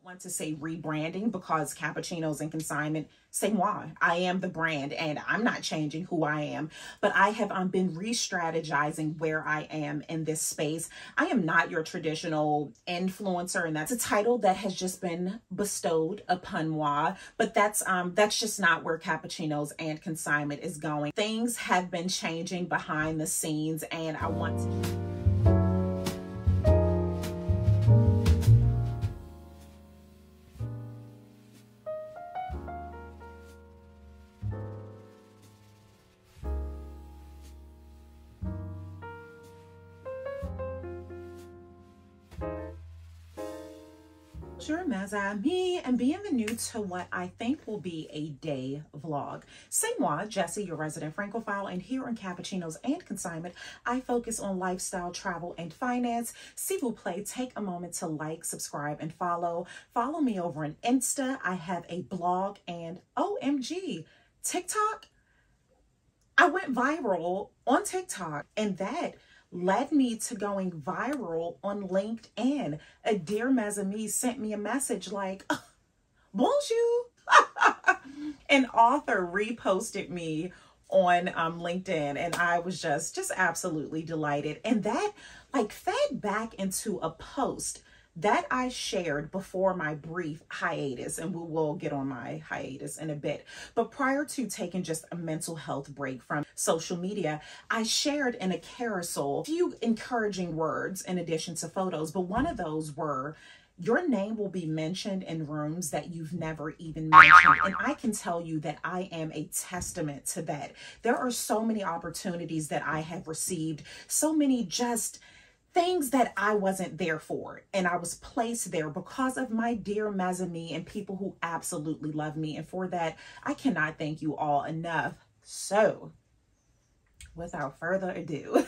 want to say rebranding because Cappuccinos and Consignment, c'est moi. I am the brand and I'm not changing who I am, but I have been re-strategizing where I am in this space. I am not your traditional influencer, and that's a title that has just been bestowed upon moi, but that's just not where Cappuccinos and Consignment is going. Things have been changing behind the scenes, and I want to... Bonjour, mes amis, and bienvenue to what I think will be a day vlog. C'est moi, Jessie, your resident Francophile, and here on Cappuccinos and Consignment, I focus on lifestyle, travel, and finance. S'il vous plaît, take a moment to like, subscribe, and follow. Follow me over on Insta. I have a blog, and OMG, TikTok. I went viral on TikTok, and that led me to going viral on LinkedIn. A dear mes amis sent me a message like, Bonjour. An author reposted me on LinkedIn, and I was just absolutely delighted. And that like fed back into a post that I shared before my brief hiatus, and we will get on my hiatus in a bit. But prior to taking just a mental health break from social media, I shared in a carousel a few encouraging words in addition to photos. But one of those were, your name will be mentioned in rooms that you've never even mentioned. And I can tell you that I am a testament to that. There are so many opportunities that I have received, so many just things that I wasn't there for, and I was placed there because of my dear mes amis and people who absolutely love me. And for that, I cannot thank you all enough. So without further ado,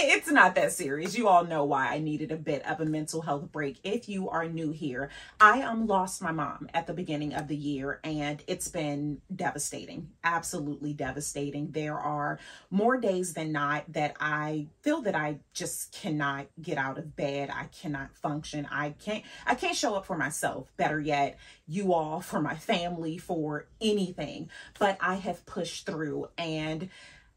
it's not that serious. You all know why I needed a bit of a mental health break. If you are new here, I lost my mom at the beginning of the year, and it's been devastating, absolutely devastating. There are more days than not that I feel that I just cannot get out of bed. I cannot function. I can't show up for myself. Better yet, you all, for my family, for anything. But I have pushed through, and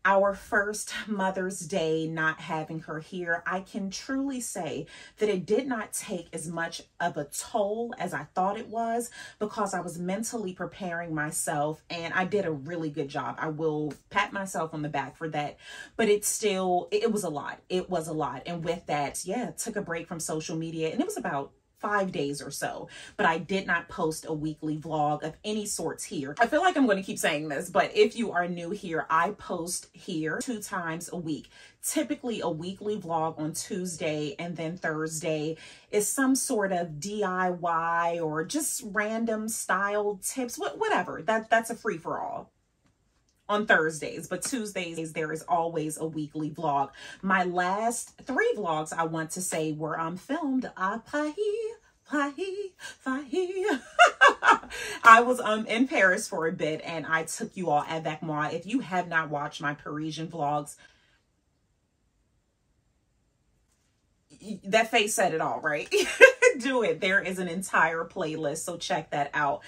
our first Mother's Day, not having her here, I can truly say that it did not take as much of a toll as I thought it was, because I was mentally preparing myself, and I did a really good job. I will pat myself on the back for that, but it was a lot. It was a lot. And with that, yeah, took a break from social media, and it was about 5 days or so, but I did not post a weekly vlog of any sorts here. I feel like I'm going to keep saying this, but if you are new here, I post here 2 times a week. Typically a weekly vlog on Tuesday, and then Thursday is some sort of DIY or just random style tips, whatever. That's a free-for-all on Thursdays, but Tuesdays there is always a weekly vlog. My last 3 vlogs, I want to say, were filmed à Paris. I was in Paris for a bit, and I took you all avec moi. If you have not watched my Parisian vlogs, that face said it all, right? Do it. There is an entire playlist, so check that out.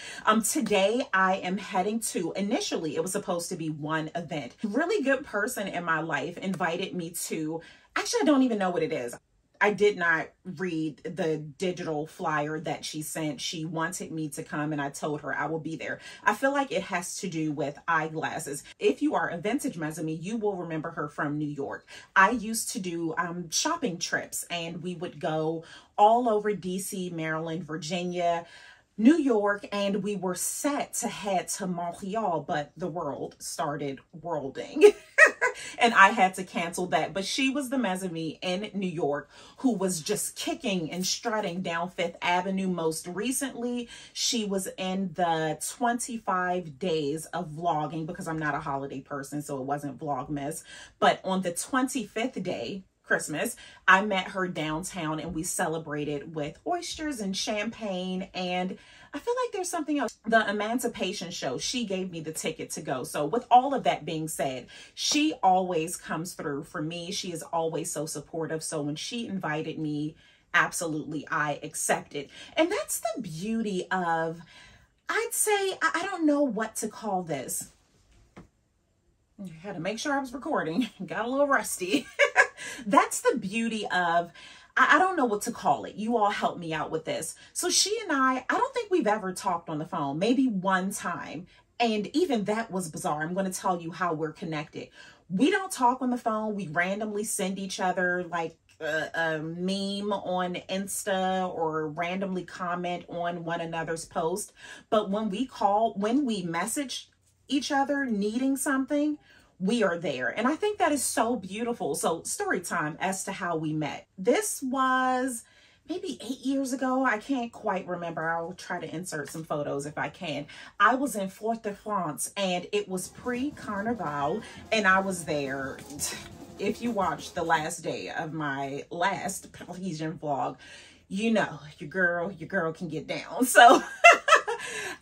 Today I am heading to, initially it was supposed to be one event. A really good person in my life invited me to, actually I don't even know what it is. I did not read the digital flyer that she sent. She wanted me to come, and I told her I will be there. I feel like it has to do with eyeglasses. If you are a vintage mes amis, you will remember her from New York. I used to do shopping trips, and we would go all over DC, Maryland, Virginia, New York, and we were set to head to Montreal, but the world started worlding. And I had to cancel that. But she was the mes amis in New York who was just kicking and strutting down 5th Avenue. Most recently, she was in the 25 days of vlogging, because I'm not a holiday person, so it wasn't Vlogmas. But on the 25th day, Christmas, I met her downtown, and we celebrated with oysters and champagne. And I feel like there's something else. The Emancipation show, she gave me the ticket to go. So with all of that being said, she always comes through for me. She is always so supportive. So when she invited me absolutely, I accept it. And that's the beauty of, I'd say, I don't know what to call this. I had to make sure I was recording. Got a little rusty. That's the beauty of, I don't know what to call it. You all help me out with this. So she and I don't think we've ever talked on the phone, maybe one time. And even that was bizarre. I'm going to tell you how we're connected. We don't talk on the phone. We randomly send each other like a meme on Insta or randomly comment on one another's post. But when we message each other needing something, we are there. And I think that is so beautiful. So story time as to how we met. This was maybe 8 years ago. I can't quite remember. I'll try to insert some photos if I can. I was in Fort-de-France and it was pre-Carnival and I was there. If you watched the last day of my last Parisian vlog, you know, your girl can get down. So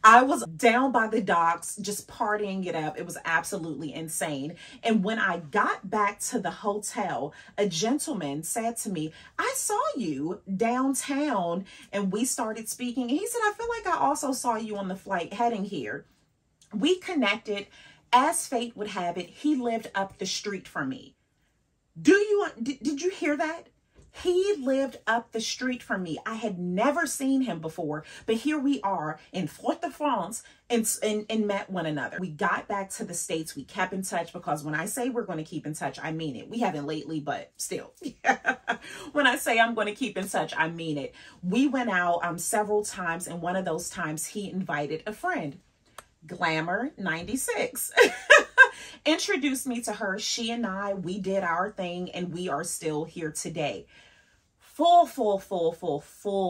I was down by the docks, just partying it up. It was absolutely insane. And when I got back to the hotel, a gentleman said to me, I saw you downtown, and we started speaking. And he said, I feel like I also saw you on the flight heading here. We connected. As fate would have it, he lived up the street from me. Did you hear that? He lived up the street from me. I had never seen him before, but here we are in Fort-de-France and met one another. We got back to the States. We kept in touch because when I say we're going to keep in touch, I mean it. We haven't lately, but still. When I say I'm going to keep in touch, I mean it. We went out several times, and one of those times he invited a friend. Glamour 96. Introduced me to her. She and I, we did our thing, and we are still here today. Full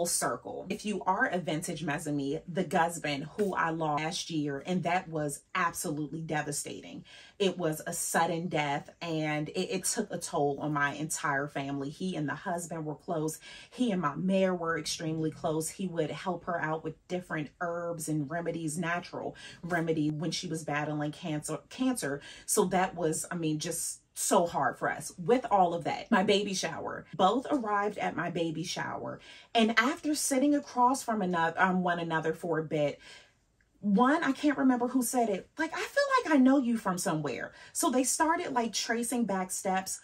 circle. If you are a vintage Merci, the husband who I lost last year, and that was absolutely devastating. It was a sudden death, and it took a toll on my entire family. He and the husband were close. He and my mare were extremely close. He would help her out with different herbs and remedies, natural remedy when she was battling cancer. So that was, I mean, just so hard for us. With all of that, my baby shower, both arrived at my baby shower, and after sitting across from one another for a bit, I can't remember who said it, like, I feel like I know you from somewhere. So they started like tracing back steps.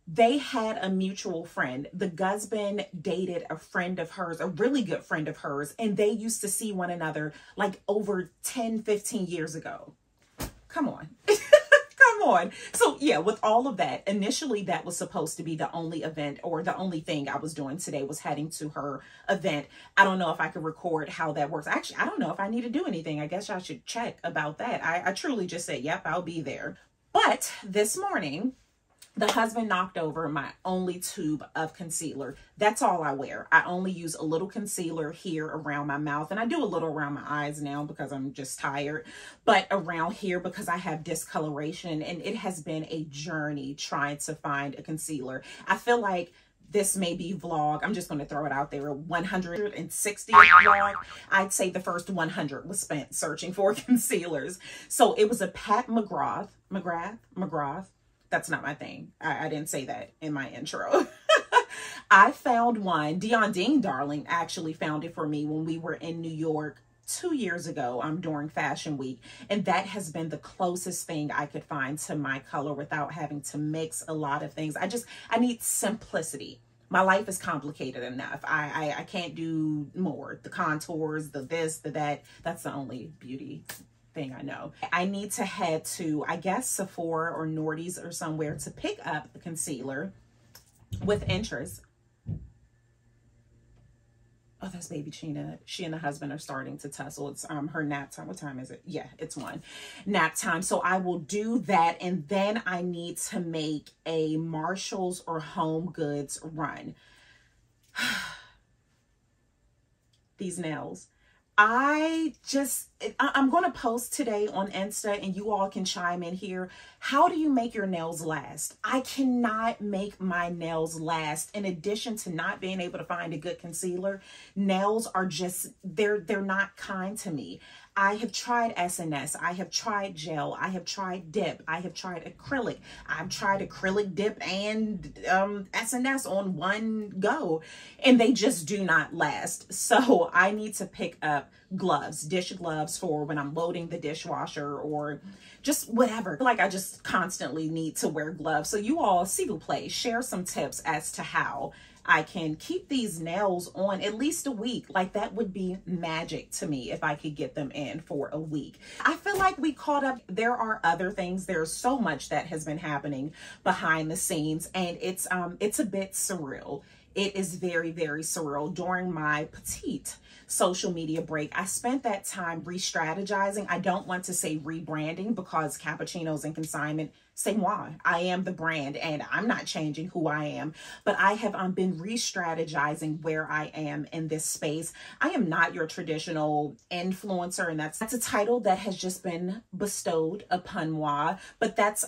They had a mutual friend. The husband dated a friend of hers, a really good friend of hers, and they used to see one another like over 10-15 years ago. Come on. Come on. So yeah, with all of that, initially that was supposed to be the only event, or the only thing I was doing today was heading to her event. I don't know if I could record how that works. Actually, I don't know if I need to do anything. I guess I should check about that. I truly just said, yep, I'll be there. But this morning, the husband knocked over my only tube of concealer. That's all I wear. I only use a little concealer here around my mouth, and I do a little around my eyes now because I'm just tired, but around here because I have discoloration, and it has been a journey trying to find a concealer. I feel like this may be vlog, I'm just going to throw it out there, 160th vlog. I'd say the first 100 was spent searching for concealers. So it was a Pat McGrath. That's not my thing. I didn't say that in my intro. I found one. Dion Dean, darling, actually found it for me when we were in New York 2 years ago during Fashion Week. And that has been the closest thing I could find to my color without having to mix a lot of things. I need simplicity. My life is complicated enough. I can't do more. The contours, the this, the that. That's the only beauty thing I know. I need to head to, I guess, Sephora or Nordy's or somewhere to pick up the concealer with interest. Oh, that's Babiccina. She and the husband are starting to tussle. It's her nap time. What time is it? Yeah, it's 1. Nap time. So I will do that, and then I need to make a Marshalls or Home Goods run. These nails. I just I'm going to post today on Insta and you all can chime in here. How do you make your nails last? I cannot make my nails last. In addition to not being able to find a good concealer, nails are just, they're not kind to me. I have tried SNS, I have tried gel, I have tried dip, I have tried acrylic. I've tried acrylic dip and SNS on one go, and they just do not last. So I need to pick up gloves, dish gloves for when I'm loading the dishwasher or just whatever. Like I just constantly need to wear gloves. So you all, s'il vous plaît, share some tips as to how I can keep these nails on at least a week. Like that would be magic to me if I could get them in for a week. I feel like we caught up. There are other things. There's so much that has been happening behind the scenes, and it's a bit surreal. It is very, very surreal. During my petite social media break, I spent that time re-strategizing. I don't want to say rebranding because Cappuccinos and Consignment, c'est moi. I am the brand and I'm not changing who I am, but I have been re-strategizing where I am in this space. I am not your traditional influencer, and that's a title that has just been bestowed upon moi, but that's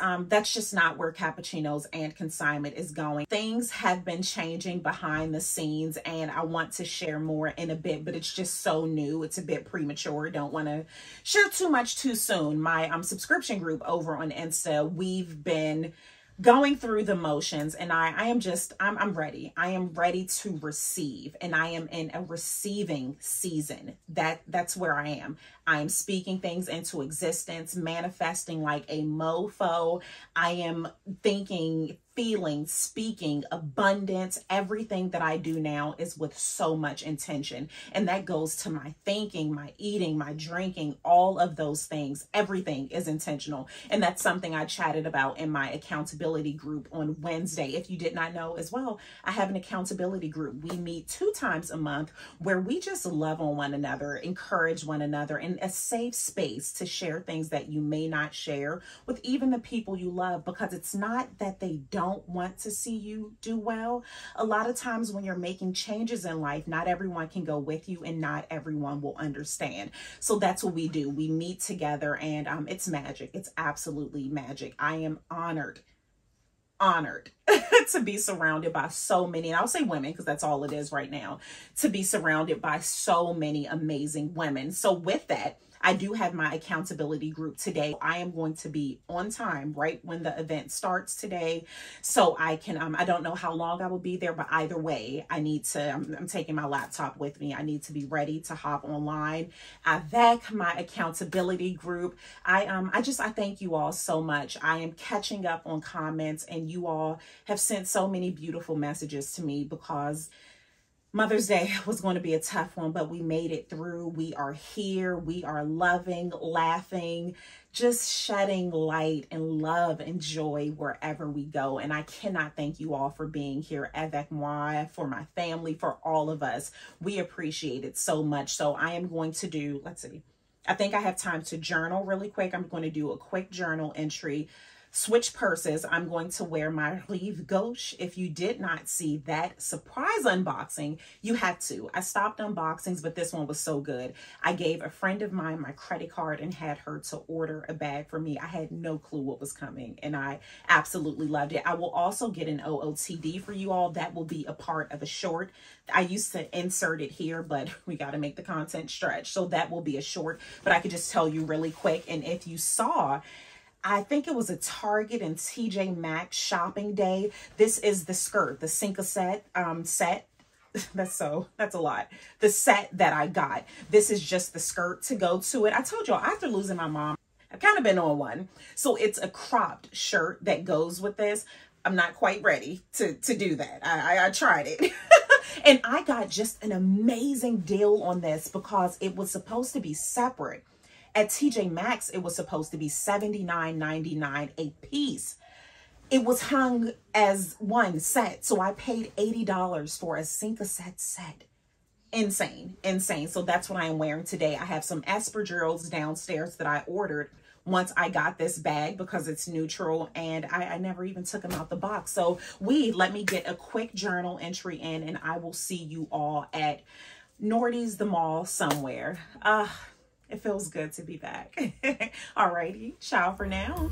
just not where Cappuccinos and Consignment is going. Things have been changing behind the scenes and I want to share more in a bit, but it's just so new. It's a bit premature. Don't want to share too much too soon. My subscription group over on Insta, we've been going through the motions, and I'm ready. I am ready to receive, and I am in a receiving season. That's where I am. I am speaking things into existence, manifesting like a mofo. I am thinking, feeling, speaking abundance. Everything that I do now is with so much intention. And that goes to my thinking, my eating, my drinking, all of those things. Everything is intentional. And that's something I chatted about in my accountability group on Wednesday. If you did not know as well, I have an accountability group. We meet 2 times a month where we just love on one another, encourage one another, and a safe space to share things that you may not share with even the people you love, because it's not that they don't want to see you do well. A lot of times when you're making changes in life, not everyone can go with you and not everyone will understand. So that's what we do. We meet together and it's magic. It's absolutely magic. I am honored to be surrounded by so many, and I'll say women because that's all it is right now, to be surrounded by so many amazing women. So with that, I do have my accountability group today. I am going to be on time right when the event starts today. So I can, I don't know how long I will be there, but either way, I need to, I'm taking my laptop with me. I need to be ready to hop online. Avec, my accountability group. I thank you all so much. I am catching up on comments, and you all have sent so many beautiful messages to me because Mother's Day was going to be a tough one, but we made it through. We are here. We are loving, laughing, just shedding light and love and joy wherever we go. And I cannot thank you all for being here, avec moi, for my family, for all of us. We appreciate it so much. So I am going to do, let's see, I think I have time to journal really quick. I'm going to do a quick journal entry. Switch purses. I'm going to wear my Rive Gauche. If you did not see that surprise unboxing, you had to. I stopped unboxings, but this one was so good. I gave a friend of mine my credit card and had her to order a bag for me. I had no clue what was coming, and I absolutely loved it. I will also get an OOTD for you all. That will be a part of a short. I used to insert it here, but we got to make the content stretch. So that will be a short, but I could just tell you really quick. And if you saw, I think it was a Target and TJ Maxx shopping day. This is the skirt, the Cinco set. That's a lot. The set that I got. This is just the skirt to go to it. I told y'all, after losing my mom, I've kind of been on one. So it's a cropped shirt that goes with this. I'm not quite ready to do that. I tried it. And I got just an amazing deal on this because it was supposed to be separate. At TJ Maxx, it was supposed to be $79.99 a piece. It was hung as one set. So I paid $80 for a Cinco set. Insane, insane. So that's what I am wearing today. I have some espadrilles downstairs that I ordered once I got this bag because it's neutral, and I never even took them out the box. So let me get a quick journal entry in, and I will see you all at Nordy's, the mall somewhere. It feels good to be back. Alrighty, ciao for now.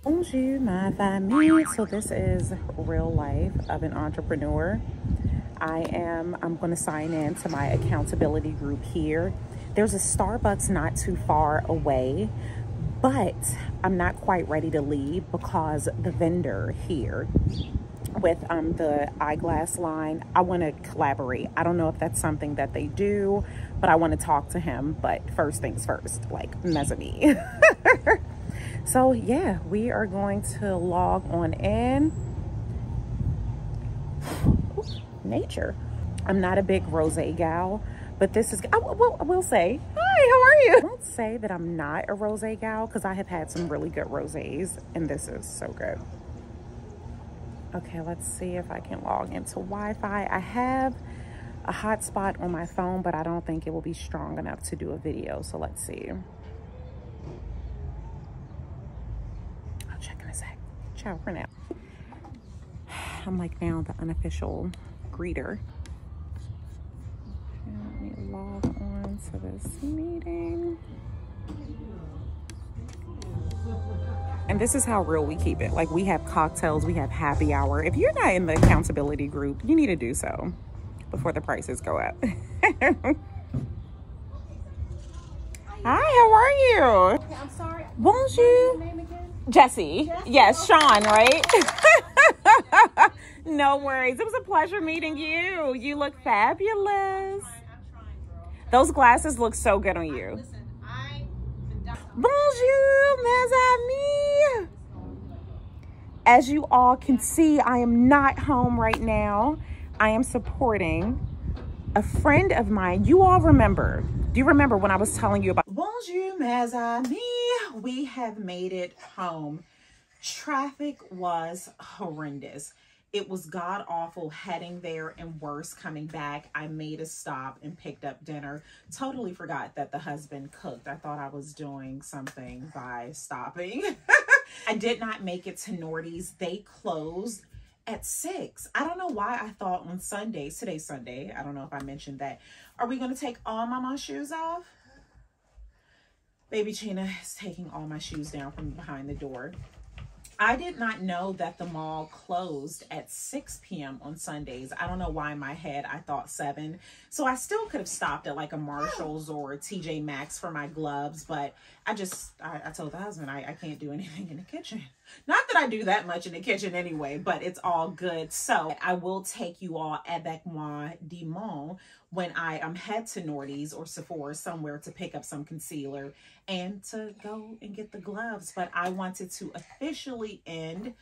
Bonjour, my famille. So this is real life of an entrepreneur. I'm going to sign in to my accountability group here. There's a Starbucks not too far away, but I'm not quite ready to leave because the vendor here with the eyeglass line, I want to collaborate. I don't know if that's something that they do, but I want to talk to him. But first things first, like Merci. So yeah, we are going to log on in. Nature. I'm not a big rosé gal, but this is, I will say, hi, how are you? I won't say that I'm not a rosé gal because I have had some really good rosés and this is so good. Okay, let's see if I can log into Wi-Fi. I have a hotspot on my phone, but I don't think it will be strong enough to do a video. So let's see. I'll check in a sec. Ciao for now. I'm like now the unofficial greeter. Let me log on to this meeting. And this is how real we keep it. Like, we have cocktails, we have happy hour. If you're not in the accountability group, you need to do so before the prices go up. Hi, how are you? Okay, I'm sorry. Bonjour. What's your name again? Jessie. Yes, Sean, right? No worries. It was a pleasure meeting you. You look fabulous. I'm trying, girl. Those glasses look so good on you. Listen, Bonjour, mes amis. As you all can see, I am not home right now. I am supporting a friend of mine. You all remember, do you remember when I was telling you about Bonjour, mes amis? We have made it home. Traffic was horrendous. It was god awful heading there and worse coming back. I made a stop and picked up dinner. Totally forgot that the husband cooked. I thought I was doing something by stopping. I did not make it to Nordy's. They closed at 6. I don't know why I thought on Sundays. Today's Sunday. I don't know if I mentioned that. Are we going to take all Mama's shoes off? Babiccina is taking all my shoes down from behind the door. I did not know that the mall closed at 6 p.m. on Sundays. I don't know why in my head I thought 7. So I still could have stopped at like a Marshall's or TJ Maxx for my gloves. But I told the husband I can't do anything in the kitchen. Not that I do that much in the kitchen anyway, but it's all good. So I will take you all avec moi dimanche when I head to Nordy's or Sephora somewhere to pick up some concealer and to go and get the gloves. But I wanted to officially end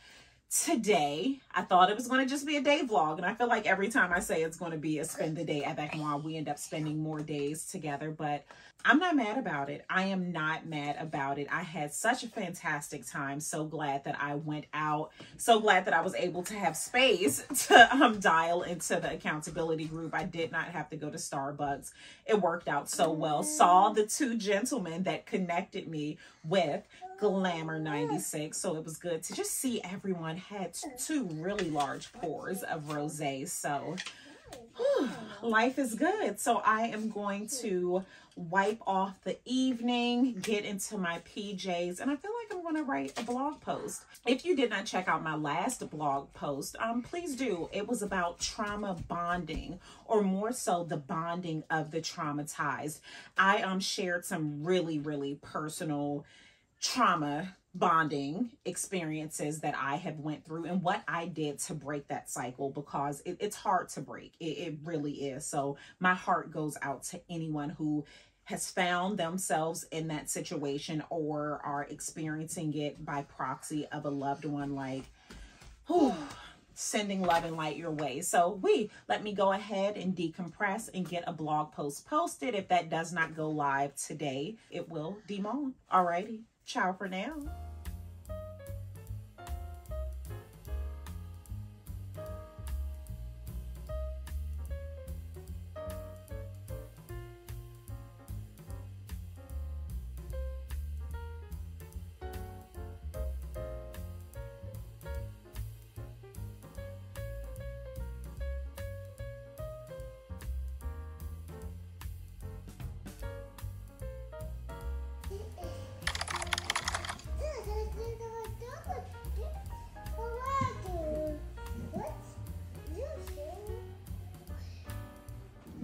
today. I thought it was going to just be a day vlog, and I feel like every time I say it's going to be a spend the day avec moi, we end up spending more days together. But I'm not mad about it. I am not mad about it. I had such a fantastic time. So glad that I went out. So glad that I was able to have space to dial into the accountability group. I did not have to go to Starbucks. It worked out so well. Saw the 2 gentlemen that connected me with Glamour 96. So it was good to just see everyone had 2 really large pours of rosé. So Life is good. So I am going to wipe off the evening, get into my PJs, and I feel like I'm going to write a blog post. If you did not check out my last blog post, please do. It was about trauma bonding, or more so the bonding of the traumatized. I shared some really personal trauma bonding experiences that I have went through and what I did to break that cycle, because it's hard to break. It really is. So my heart goes out to anyone who has found themselves in that situation or are experiencing it by proxy of a loved one. Like, sending love and light your way. So let me go ahead and decompress and get a blog post posted. If that does not go live today, it will demon. Alrighty. Ciao for now.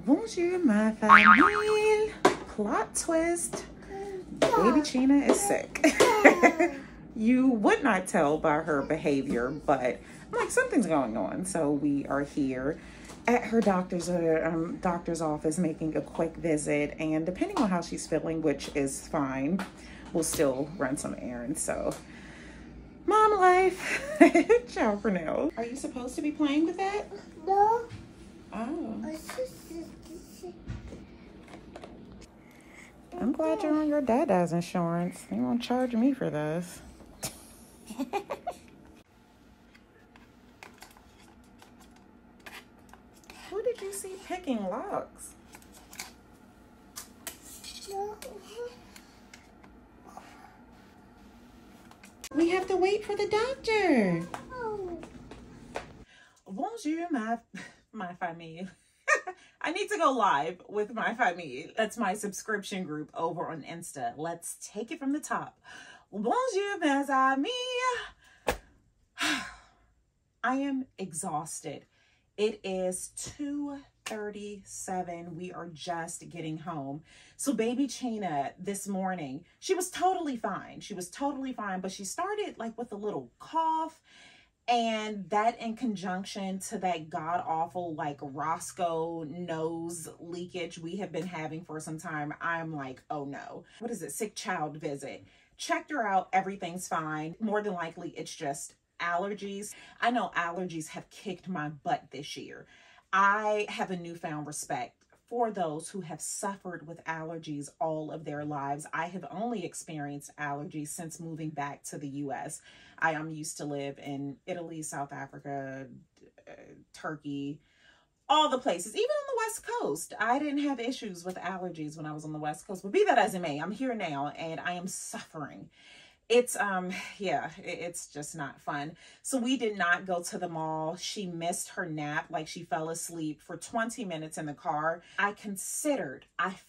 Bonjour, my famille. Plot twist. Babiccina is sick. You would not tell by her behavior, but I'm like, something's going on. So we are here at her doctor's office making a quick visit. And depending on how she's feeling, which is fine, we'll still run some errands. So mom life. Ciao for now. Are you supposed to be playing with that? No. Oh. I'm glad you're on your dada's insurance. They won't charge me for this. Who did you see picking locks? We have to wait for the doctor. Bonjour, my famille. I need to go live with my famille. That's my subscription group over on Insta. Let's take it from the top. Bonjour, mes amis. I am exhausted. It is 2:37. We are just getting home. So Babiccina this morning, she was totally fine. She was totally fine, but she started like with a little cough. And that in conjunction to that god-awful like Roscoe nose leakage we have been having for some time, I'm like, oh no. What is it? Sick child visit. Checked her out. Everything's fine. More than likely, it's just allergies. I know allergies have kicked my butt this year. I have a newfound respect for those who have suffered with allergies all of their lives. I have only experienced allergies since moving back to the US. I am used to live in Italy, South Africa, Turkey, all the places, even on the West Coast. I didn't have issues with allergies when I was on the West Coast, but be that as it may, I'm here now and I am suffering. It's, yeah, it's just not fun. So we did not go to the mall. She missed her nap, like she fell asleep for 20 minutes in the car. I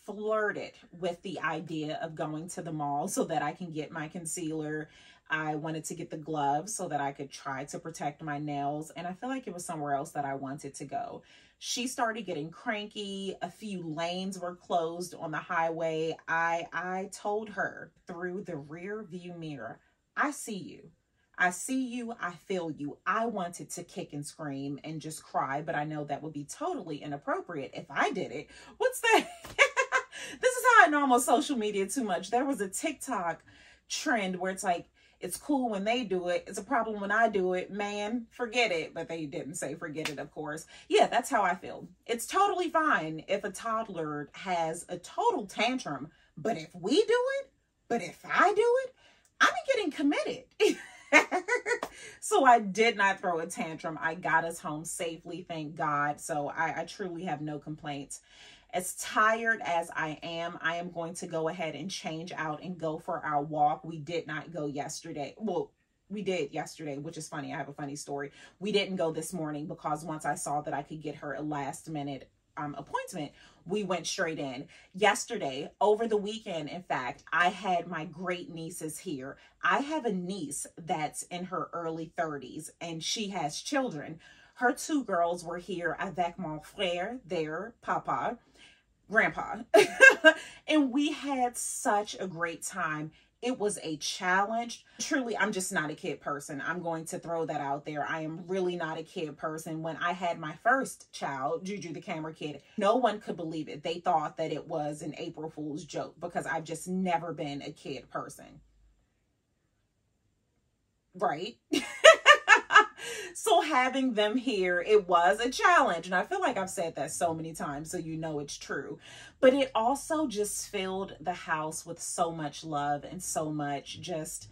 flirted with the idea of going to the mall so that I can get my concealer. I wanted to get the gloves so that I could try to protect my nails. And I feel like it was somewhere else that I wanted to go. She started getting cranky. A few lanes were closed on the highway. I told her through the rear view mirror, I see you. I see you. I feel you. I wanted to kick and scream and just cry, but I know that would be totally inappropriate if I did it. What's that? This is how I know I'm on social media too much. There was a TikTok trend where it's like, it's cool when they do it. It's a problem when I do it. Man, forget it. But they didn't say forget it, of course. Yeah, that's how I feel. It's totally fine if a toddler has a total tantrum. But if we do it, but if I do it, I'm getting committed. So I did not throw a tantrum. I got us home safely, thank God. So I truly have no complaints. As tired as I am going to go ahead and change out and go for our walk. We did not go yesterday. Well, We did yesterday, which is funny. I have a funny story. We didn't go this morning because once I saw that I could get her a last minute appointment, we went straight in. Yesterday, over the weekend, in fact, I had my great nieces here. I have a niece that's in her early 30s and she has children. Her two girls were here avec mon frère, their grandpa. And we had such a great time. It was a challenge. Truly, I'm just not a kid person. I'm going to throw that out there. I am really not a kid person. When I had my first child, Juju the camera kid, no one could believe it. They thought that it was an April Fool's joke because I've just never been a kid person. Right? So having them here, it was a challenge. And I feel like I've said that so many times, so you know it's true. But it also just filled the house with so much love and so much just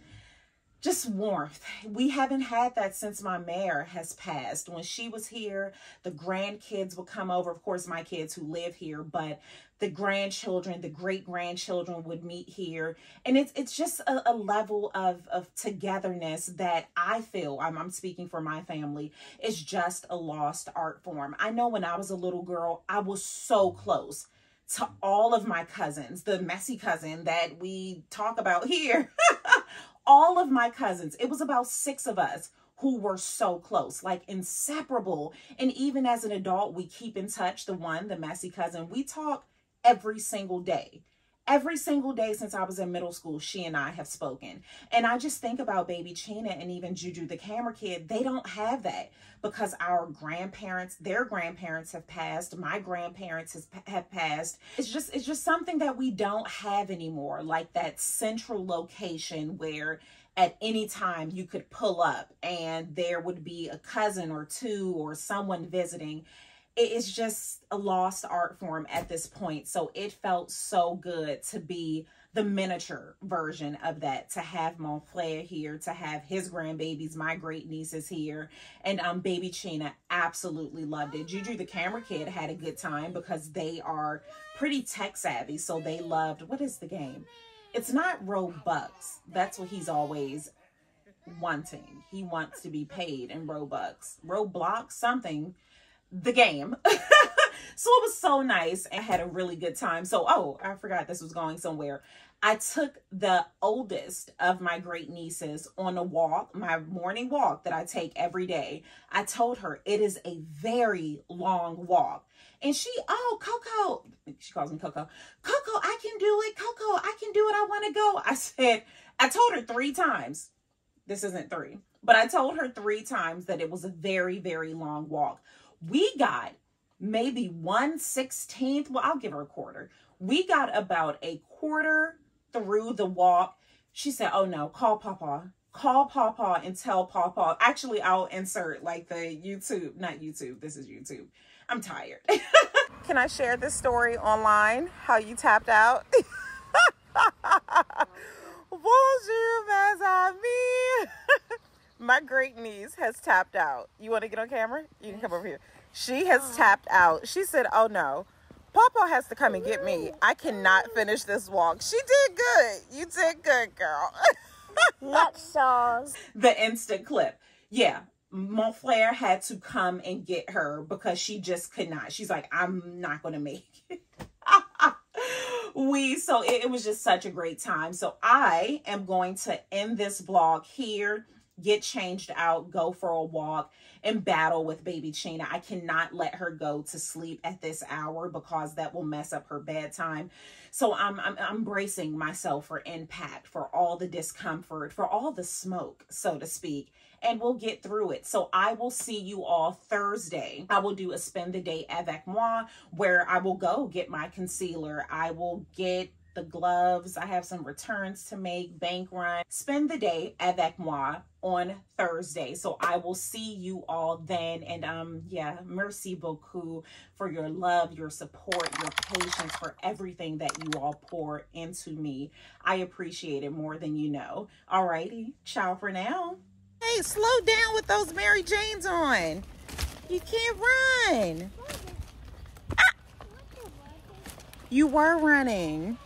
warmth. We haven't had that since my mare has passed. When she was here, the grandkids would come over. Of course, my kids who live here, but the grandchildren, the great-grandchildren would meet here. And it's just a level of togetherness that I feel, I'm speaking for my family, is just a lost art form. I know when I was a little girl, I was so close to all of my cousins, the messy cousin that we talk about here. All of my cousins, it was about 6 of us who were so close, like inseparable. And even as an adult, we keep in touch. The messy cousin, we talk every single day. Every single day since I was in middle school, she and I have spoken. And I just think about Babiccina and even Juju the camera kid. They don't have that because our grandparents, their grandparents have passed. My grandparents have passed. It's just something that we don't have anymore. Like that central location where at any time you could pull up and there would be a cousin or two or someone visiting. It is just a lost art form at this point. So it felt so good to be the miniature version of that, to have mon frère here, to have his grandbabies, my great nieces here. And Babiccina absolutely loved it. Juju the camera kid had a good time because they are pretty tech savvy. So they loved, what is the game? It's not Robux. That's what he's always wanting. He wants to be paid in Robux. Roblox, something. The game. So it was so nice and had a really good time. So, oh, I forgot this was going somewhere. I took the oldest of my great nieces on a walk, my morning walk that I take every day. I told her it is a very long walk. And she, oh, Coco, she calls me Coco. Coco, I can do it. Coco, I can do it. I want to go. I told her 3 times. This isn't 3, but I told her 3 times that it was a very, very long walk. We got maybe 1/16. Well, I'll give her a quarter. We got about a quarter through the walk. She said, oh no, call Papa. Call Papa and tell Papa. Actually, I'll insert like the YouTube, not YouTube. This is YouTube. I'm tired. Can I share this story online? How you tapped out? Bonjour, mes amis. My great niece has tapped out. You want to get on camera? You can come over here. She has tapped out. She said, oh no, Papa has to come and get me. I cannot finish this walk. She did good. You did good, girl. Next song. The instant clip. Yeah. Mon frère had to come and get her because she just could not. She's like, I'm not going to make it. So it was just such a great time. So I am going to end this vlog here, get changed out, go for a walk, and battle with Babiccina. I cannot let her go to sleep at this hour because that will mess up her bedtime. So I'm bracing myself for impact, for all the discomfort, for all the smoke, so to speak, and we'll get through it. So I will see you all Thursday. I will do a spend the day avec moi where I will go get my concealer. I will get the gloves. I have some returns to make, bank run. Spend the day avec moi on Thursday. So I will see you all then. And yeah, merci beaucoup for your love, your support, your patience, for everything that you all pour into me. I appreciate it more than you know. Alrighty, ciao for now. Hey, slow down with those Mary Janes on. You can't run. Ah! You were running.